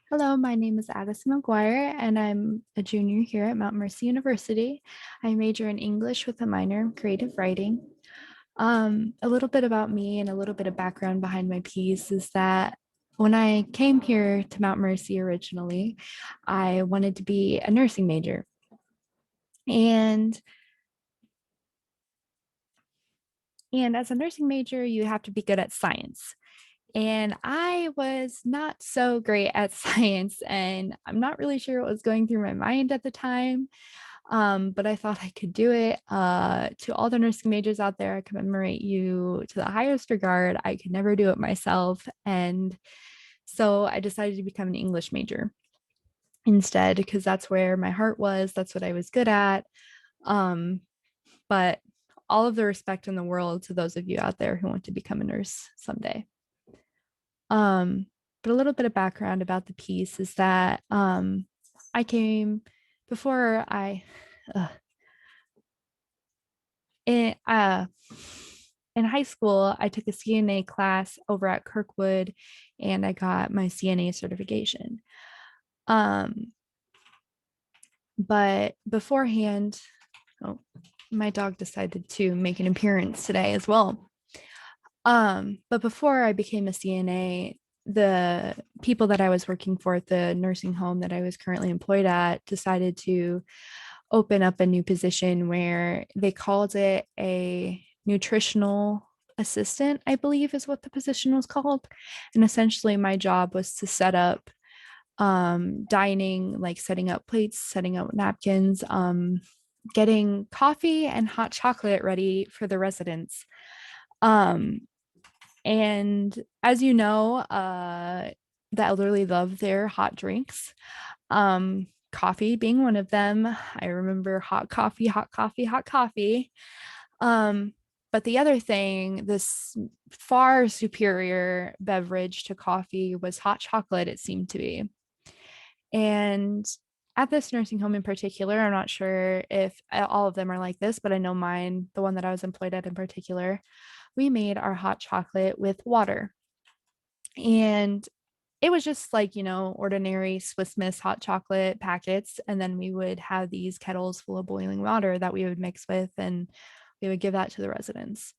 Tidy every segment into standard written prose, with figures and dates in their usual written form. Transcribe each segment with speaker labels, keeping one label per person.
Speaker 1: Hello, my name is Addison McGuire, and I'm a junior here at Mount Mercy University. I major in English with a minor in creative writing. A little bit about me and a little bit of background behind my piece is that when I came here to Mount Mercy originally, I wanted to be a nursing major. And and as a nursing major, you have to be good at science. And I was not so great at science, and I'm not really sure what was going through my mind at the time. But I thought I could do it. To all the nursing majors out there, I commemorate you to the highest regard. I could never do it myself. And so I decided to become an English major instead because that's where my heart was. That's what I was good at. Um, but all of the respect in the world to those of you out there who want to become a nurse someday. Um, but a little bit of background about the piece is that I came before I uh, in in high school, I took a CNA class over at Kirkwood and I got my CNA certification. Um, but beforehand, oh, my dog decided to make an appearance today as well. But before I became a CNA, the people that I was working for at the nursing home that I was currently employed at decided to open up a new position where they called it a nutritional assistant, I believe is what the position was called. And essentially, my job was to set up dining, like setting up plates, setting up napkins, getting coffee and hot chocolate ready for the residents. Um, and as you know, the elderly love their hot drinks. Coffee being one of them. I remember hot coffee, hot coffee, hot coffee. Um, but the other thing, this far superior beverage to coffee was hot chocolate, it seemed to be. And at this nursing home in particular, I'm not sure if all of them are like this, but I know mine, the one that I was employed at in particular, we made our hot chocolate with water. And it was just like, ordinary Swiss Miss hot chocolate packets. And then we would have these kettles full of boiling water that we would mix with, and we would give that to the residents.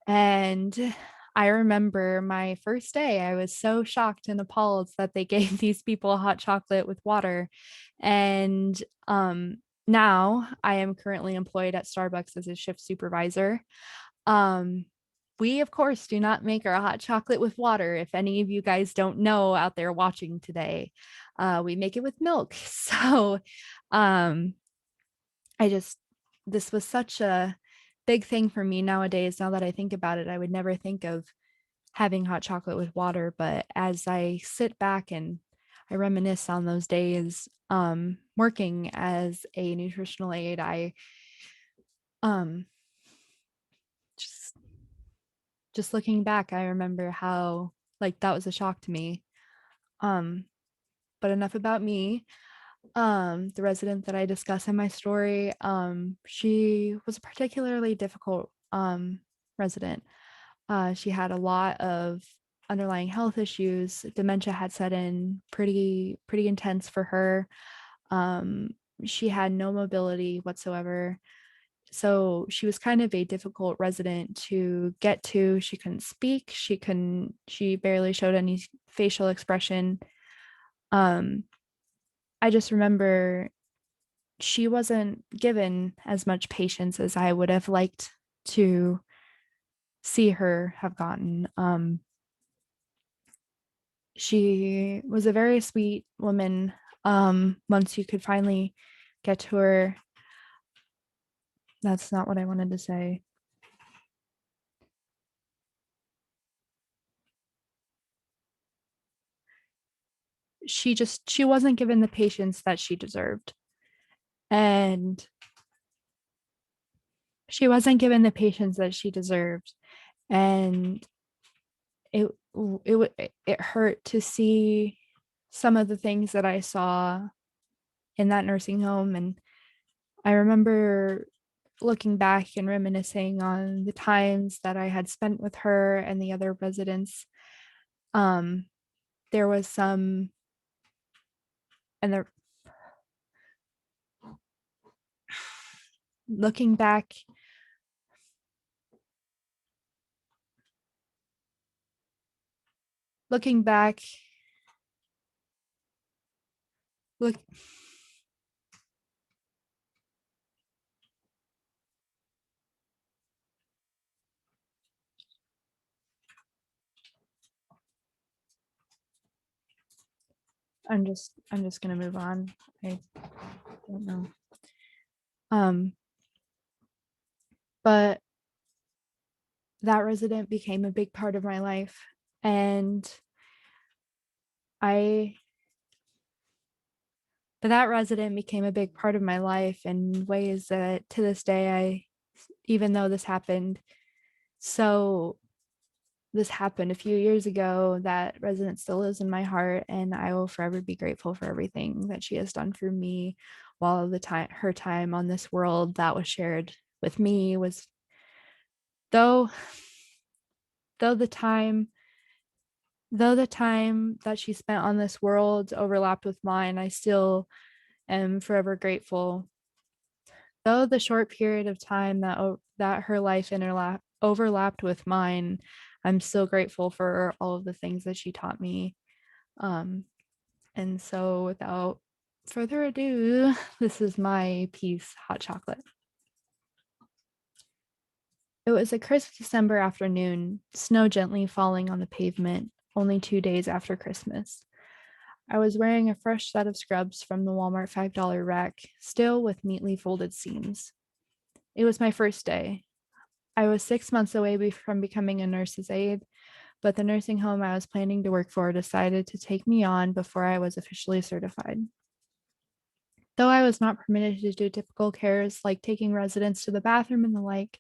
Speaker 1: And I remember my first day, I was so shocked and appalled that they gave these people hot chocolate with water. And now I am currently employed at Starbucks as a shift supervisor. Um, we, of course, do not make our hot chocolate with water. If any of you guys don't know out there watching today, we make it with milk. So um, I just, this was such a big thing for me nowadays. Now that I think about it, I would never think of having hot chocolate with water. But as I sit back and I reminisce on those days working as a nutritional aide, I um, just just looking back, I remember how like that was a shock to me. Um, but enough about me. The resident that I discuss in my story, she was a particularly difficult resident. She had a lot of underlying health issues. Dementia had set in pretty intense for her. Um, she had no mobility whatsoever. So she was kind of a difficult resident to get to. She couldn't speak. She barely showed any facial expression. Um, I just remember she wasn't given as much patience as I would have liked to see her have gotten. She was a very sweet woman. Once you could finally get to her, that's not what I wanted to say. She wasn't given the patience that she deserved. And she wasn't given the patience that she deserved. And it it hurt to see some of the things that I saw in that nursing home. And I remember looking back and reminiscing on the times that I had spent with her and the other residents. Um, there was some And the looking back, looking back, look, I'm just gonna move on. I don't know. Um, but that resident became a big part of my life. And I, but that resident became a big part of my life in ways that to this day, even though so this happened a few years ago, that resident still lives in my heart, and I will forever be grateful for everything that she has done for me while her time on this world that was shared with me was though though the time though the time that she spent on this world overlapped with mine, I still am forever grateful. Though the short period of time that her life overlapped with mine, I'm still grateful for all of the things that she taught me. Um, and so without further ado, this is my piece, Hot Chocolate. It was a crisp December afternoon, snow gently falling on the pavement, only 2 days after Christmas. I was wearing a fresh set of scrubs from the Walmart $5 rack, still with neatly folded seams. It was my first day. I was 6 months away from becoming a nurse's aide, but the nursing home I was planning to work for decided to take me on before I was officially certified. Though I was not permitted to do typical cares like taking residents to the bathroom and the like,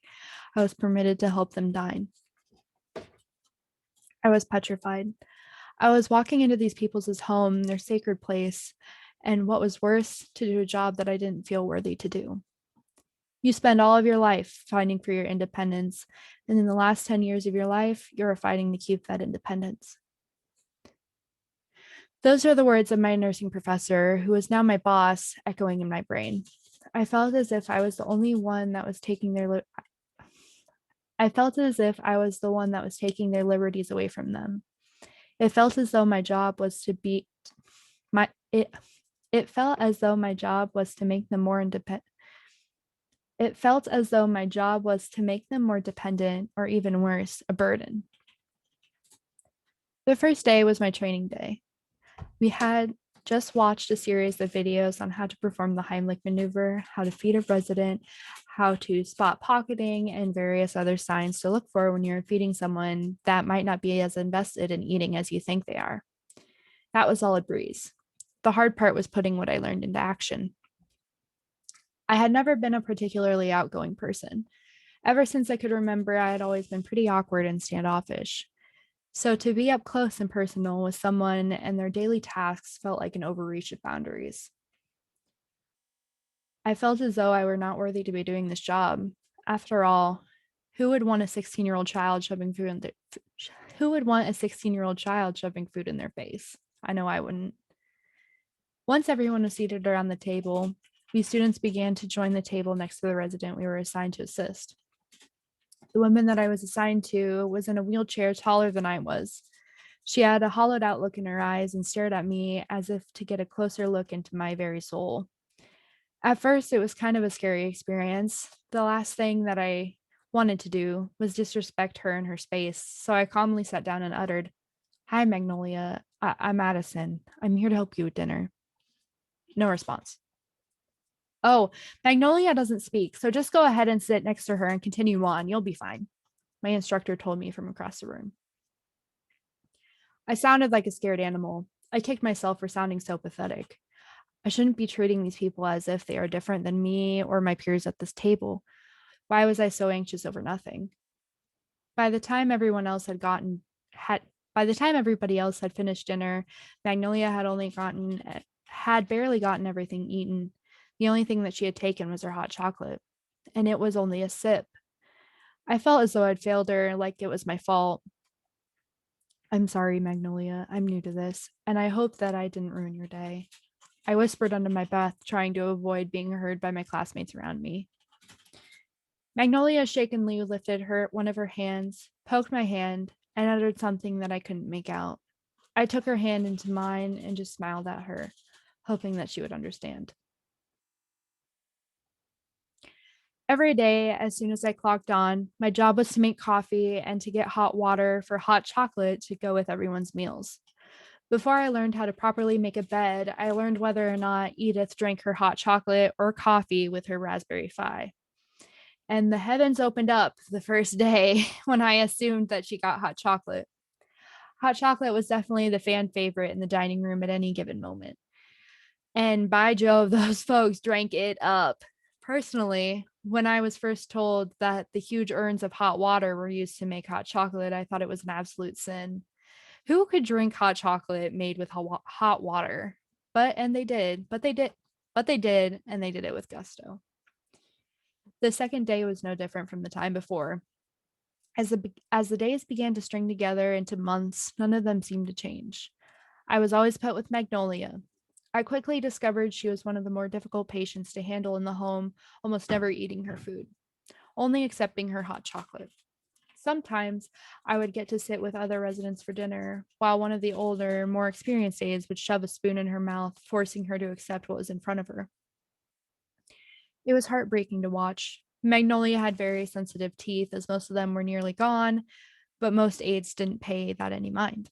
Speaker 1: I was permitted to help them dine. I was petrified. I was walking into these people's home, their sacred place, and what was worse, to do a job that I didn't feel worthy to do. You spend all of your life fighting for your independence, and in the last 10 years of your life, you're fighting to keep that independence. Those are the words of my nursing professor, who is now my boss, echoing in my brain. I felt as if I was the only one that was taking their I felt as if I was the one that was taking their liberties away from them. It felt as though my job was to be my it it felt as though my job was to make them more independent. It felt as though my job was to make them more dependent, or even worse, a burden. The first day was my training day. We had just watched a series of videos on how to perform the Heimlich maneuver, how to feed a resident, how to spot pocketing, and various other signs to look for when you're feeding someone that might not be as invested in eating as you think they are. That was all a breeze. The hard part was putting what I learned into action. I had never been a particularly outgoing person. Ever since I could remember, I had always been pretty awkward and standoffish. So to be up close and personal with someone and their daily tasks felt like an overreach of boundaries. I felt as though I were not worthy to be doing this job. After all, who would want a 16-year-old child shoving food in their who would want a 16-year-old child shoving food in their face? I know I wouldn't. Once everyone was seated around the table, we students began to join the table next to the resident we were assigned to assist. The woman that I was assigned to was in a wheelchair taller than I was. She had a hollowed out look in her eyes and stared at me as if to get a closer look into my very soul. At first, it was kind of a scary experience. The last thing that I wanted to do was disrespect her and her space, so I calmly sat down and uttered, "Hi, Magnolia. I'm Addison. I'm here to help you with dinner." No response. "Oh, Magnolia doesn't speak, so just go ahead and sit next to her and continue on. You'll be fine," my instructor told me from across the room. I sounded like a scared animal. I kicked myself for sounding so pathetic. I shouldn't be treating these people as if they are different than me or my peers at this table. Why was I so anxious over nothing? By the time everyone else had by the time everybody else had finished dinner, Magnolia had barely gotten everything eaten. The only thing that she had taken was her hot chocolate, and it was only a sip. I felt as though I'd failed her, like it was my fault. "I'm sorry, Magnolia. I'm new to this, and I hope that I didn't ruin your day." I whispered under my breath, trying to avoid being heard by my classmates around me. Magnolia shakenly lifted one of her hands, poked my hand, and uttered something that I couldn't make out. I took her hand into mine and just smiled at her, hoping that she would understand. Every day, as soon as I clocked on, my job was to make coffee and to get hot water for hot chocolate to go with everyone's meals. Before I learned how to properly make a bed, I learned whether or not Edith drank her hot chocolate or coffee with her raspberry fi. And the heavens opened up the first day when I assumed that she got hot chocolate. Hot chocolate was definitely the fan favorite in the dining room at any given moment. And by Jove, those folks drank it up. Personally, when I was first told that the huge urns of hot water were used to make hot chocolate, I thought it was an absolute sin. Who could drink hot chocolate made with hot water? And they did, and they did it with gusto. The second day was no different from the time before. As the days began to string together into months, none of them seemed to change. I was always put with Magnolia. I quickly discovered she was one of the more difficult patients to handle in the home, almost never eating her food, only accepting her hot chocolate. Sometimes I would get to sit with other residents for dinner, while one of the older, more experienced aides would shove a spoon in her mouth, forcing her to accept what was in front of her. It was heartbreaking to watch. Magnolia had very sensitive teeth, as most of them were nearly gone, but most aides didn't pay that any mind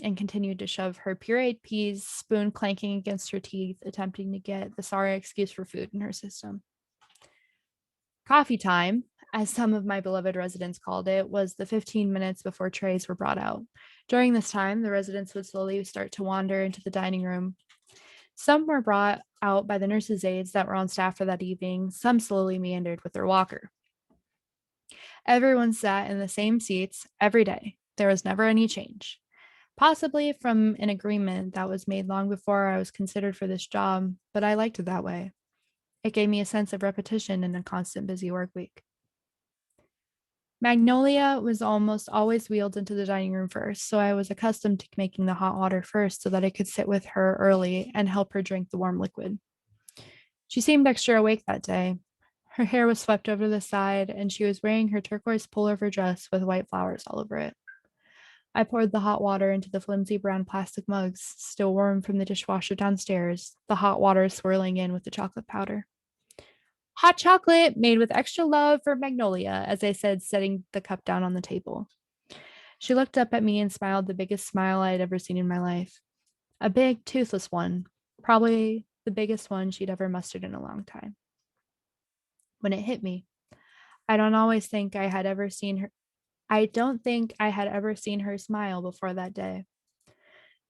Speaker 1: and continued to shove her pureed peas, spoon clanking against her teeth, attempting to get the sorry excuse for food in her system. Coffee time, as some of my beloved residents called it, was the 15 minutes before trays were brought out. During this time, the residents would slowly start to wander into the dining room. Some were brought out by the nurses' aides that were on staff for that evening. Some slowly meandered with their walker. Everyone sat in the same seats every day. There was never any change. Possibly from an agreement that was made long before I was considered for this job, but I liked it that way. It gave me a sense of repetition in a constant busy work week. Magnolia was almost always wheeled into the dining room first, so I was accustomed to making the hot water first so that I could sit with her early and help her drink the warm liquid. She seemed extra awake that day. Her hair was swept over the side, and she was wearing her turquoise pullover dress with white flowers all over it. I poured the hot water into the flimsy brown plastic mugs, still warm from the dishwasher downstairs, the hot water swirling in with the chocolate powder. Hot chocolate made with extra love for Magnolia, as I said, setting the cup down on the table. She looked up at me and smiled the biggest smile I had ever seen in my life. A big, toothless one, probably the biggest one she'd ever mustered in a long time. When it hit me, I don't always think I had ever seen her. I don't think I had ever seen her smile before that day.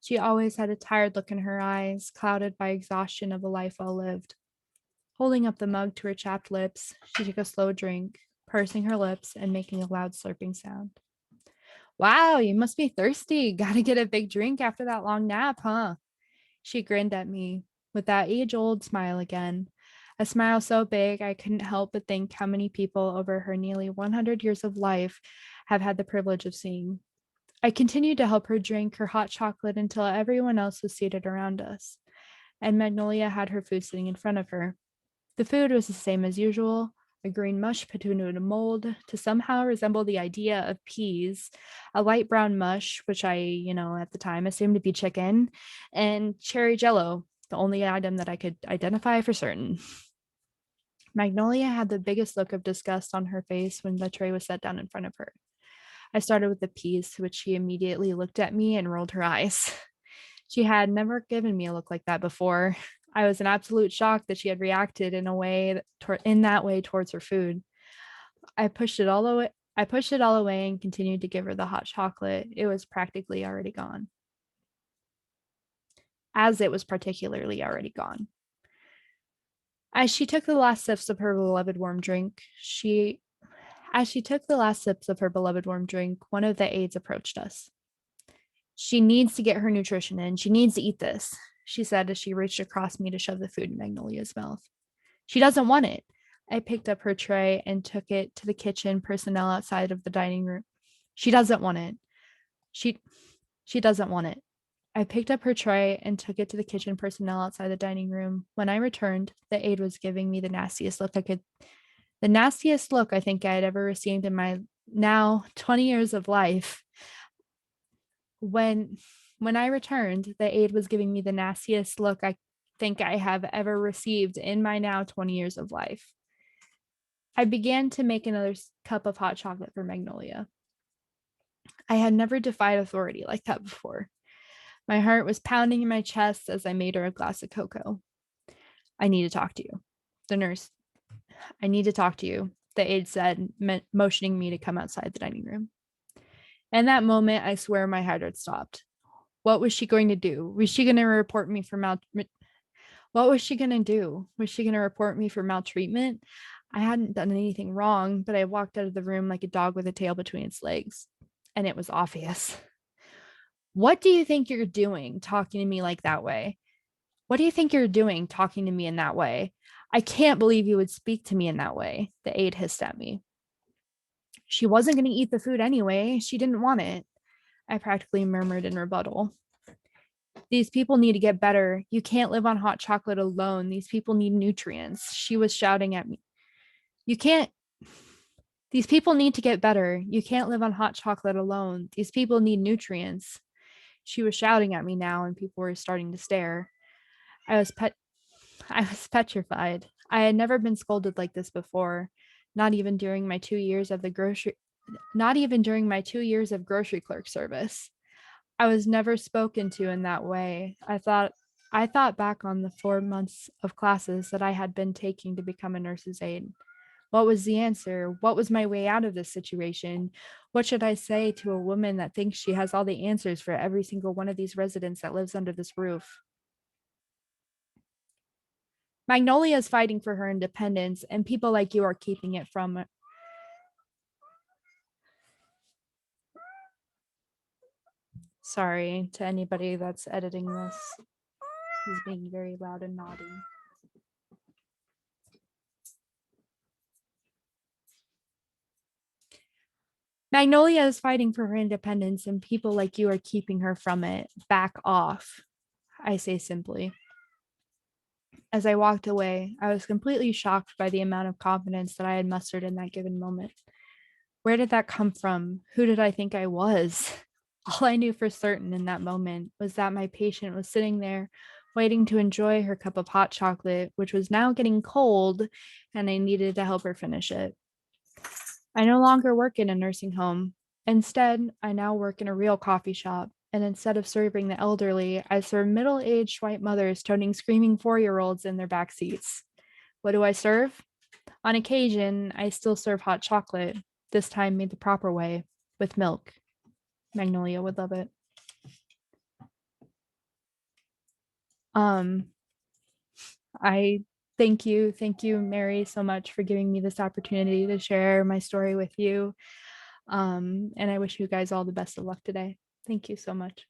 Speaker 1: She always had a tired look in her eyes, clouded by exhaustion of a life well lived. Holding up the mug to her chapped lips, she took a slow drink, pursing her lips and making a loud slurping sound. Wow, you must be thirsty. Gotta get a big drink after that long nap, huh? She grinned at me with that age-old smile again, a smile so big I couldn't help but think how many people over her nearly 100 years of life have had the privilege of seeing. I continued to help her drink her hot chocolate until everyone else was seated around us, and Magnolia had her food sitting in front of her. The food was the same as usual, a green mush put into a mold to somehow resemble the idea of peas, a light brown mush, which I, at the time assumed to be chicken, and cherry jello, the only item that I could identify for certain. Magnolia had the biggest look of disgust on her face when the tray was set down in front of her. I started with the peas, to which she immediately looked at me and rolled her eyes. She had never given me a look like that before. I was in absolute shock that she had reacted in that way towards her food. I pushed it all away. I pushed it all away and continued to give her the hot chocolate. It was practically already gone. As it was particularly already gone. As she took the last sips of her beloved warm drink, one of the aides approached us. She needs to get her nutrition in. She needs to eat this, she said as she reached across me to shove the food in Magnolia's mouth. She doesn't want it. I picked up her tray and took it to the kitchen personnel outside of the dining room. She doesn't want it. She doesn't want it. I picked up her tray and took it to the kitchen personnel outside the dining room. When I returned, the aide was giving me the nastiest look I think I had ever received in my now 20 years of life. When I returned, the aide was giving me the nastiest look I think I have ever received in my now 20 years of life. I began to make another cup of hot chocolate for Magnolia. I had never defied authority like that before. My heart was pounding in my chest as I made her a glass of cocoa. I need to talk to you. The nurse, I need to talk to you, the aide said, motioning me to come outside the dining room. In that moment, I swear my heart had stopped. What was she going to do? Was she going to report me for What was she going to do? Was she going to report me for maltreatment? I hadn't done anything wrong, but I walked out of the room like a dog with a tail between its legs, and it was obvious. What do you think you're doing talking to me like that way? What do you think you're doing talking to me in that way? I can't believe you would speak to me in that way, the aide hissed at me. She wasn't going to eat the food anyway. She didn't want it, I practically murmured in rebuttal. These people need to get better. You can't live on hot chocolate alone. These people need nutrients. She was shouting at me. You can't. These people need to get better. You can't live on hot chocolate alone. These people need nutrients. She was shouting at me now, and people were starting to stare. I was petrified. I had never been scolded like this before, not even during my 2 years of grocery clerk service. I was never spoken to in that way. I thought back on the 4 months of classes that I had been taking to become a nurse's aide. What was the answer? What was my way out of this situation? What should I say to a woman that thinks she has all the answers for every single one of these residents that lives under this roof? Magnolia is fighting for her independence, and people like you are keeping it from her. Sorry to anybody that's editing this. He's being very loud and naughty. Magnolia is fighting for her independence, and people like you are keeping her from it. Back off, I say simply. As I walked away, I was completely shocked by the amount of confidence that I had mustered in that given moment. Where did that come from? Who did I think I was? All I knew for certain in that moment was that my patient was sitting there waiting to enjoy her cup of hot chocolate, which was now getting cold, and I needed to help her finish it. I no longer work in a nursing home. Instead, I now work in a real coffee shop. And instead of serving the elderly, I serve middle aged white mothers toting screaming 4-year-olds in their back seats. What do I serve? On occasion, I still serve hot chocolate, this time made the proper way, with milk. Magnolia would love it. I thank you, Mary, so much for giving me this opportunity to share my story with you. And I wish you guys all the best of luck today. Thank you so much.